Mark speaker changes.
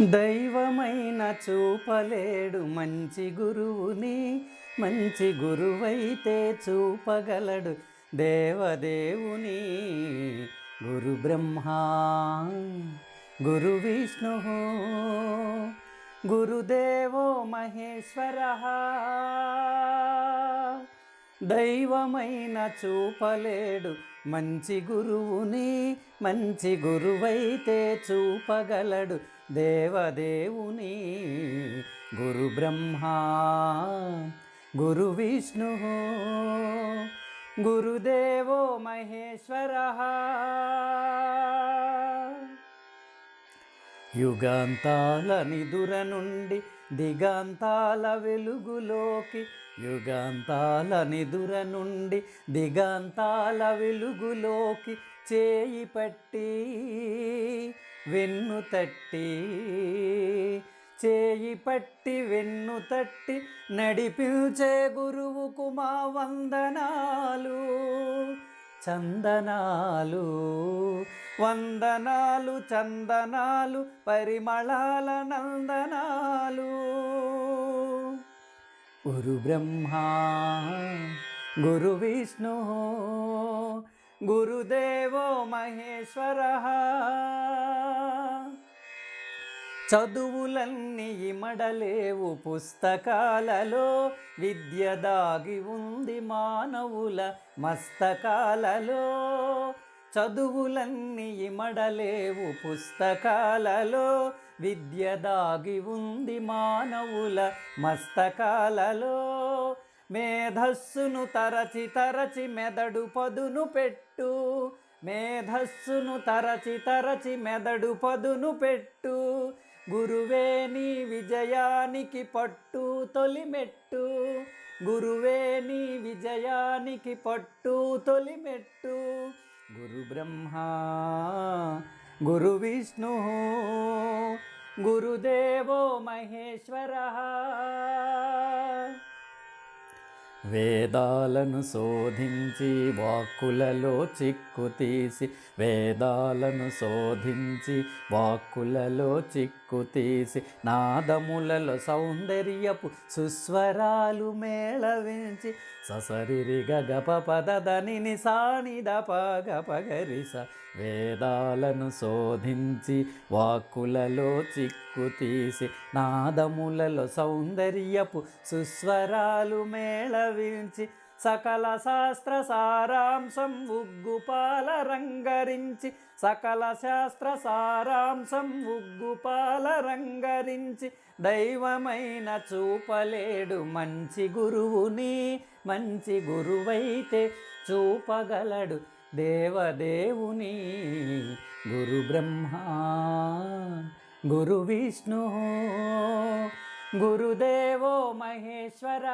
Speaker 1: దైవమైన చూపలేడు మంచి గురువుని, మంచి గురువైతే చూపగలడు దేవదేవుని. గురు బ్రహ్మా గురు విష్ణు గురుదేవో మహేశ్వర. దైవమైన చూపలేడు మంచి గురువుని, మంచి గురువైతే చూపగలడు దేవదేవుని. గురు బ్రహ్మా గురు విష్ణు గురుదేవో మహేశ్వర. యుగాంతాల నిదుర నుండి దిగాంతాల వెలుగులోకి, యుగాంతాల నిదుర నుండి దిగాంతాల వెలుగులోకి చేయి పట్టి వెన్ను తట్టి, చేయి పట్టి వెన్ను తట్టి నడిపించే గురువుకు మా వందనాలు చందనాలు. వందనాలు చందనాలు పరిమళాల నందనాలు. గురు బ్రహ్మా గురు విష్ణు గురుదేవో మహేశ్వర. చదువులన్నీ ఇమడలేవు పుస్తకాలలో, విద్య దాగి ఉంది మానవుల మస్తకాలలో. చదువులన్నీ ఇమడలేవు పుస్తకాలలో, విద్య దాగి ఉంది మానవుల మస్తకాలలో. మేధస్సును తరచి తరచి మెదడు పదును పెట్టు, మేధస్సును తరచి తరచి మెదడు పదును పెట్టు. గురువే నీ విజయానికి పట్టు తొలిమెట్టు, గురువే నీ విజయానికి పట్టు తొలిమెట్టు. గురు బ్రహ్మా గురు విష్ణు గురుదేవో మహేశ్వర. వేదాలను శోధించి వాక్కులలో చిక్కు తీసి, వేదాలను శోధించి వాక్కులలో చిక్కు తీసి, నాదములలో సౌందర్యపు సుస్వరాలు మేళవించి, ససరిరి గగప పదని సానిద పగ పగరిస. వేదాలను శోధించి వాక్కులలో చిక్కు తీసి, నాదములలో సౌందర్యపు సుస్వరాలు మేళవించి, సకల శాస్త్ర సారాంశం ఉగ్గుపాల రంగరించి, సకల శాస్త్ర సారాంశం ఉగ్గుపాల రంగరించి. దైవమైన చూపలేడు మంచి గురువుని, మంచి గురువైతే చూపగలడు దేవదేవుని. గురు బ్రహ్మా గురు విష్ణు గురుదేవో మహేశ్వర.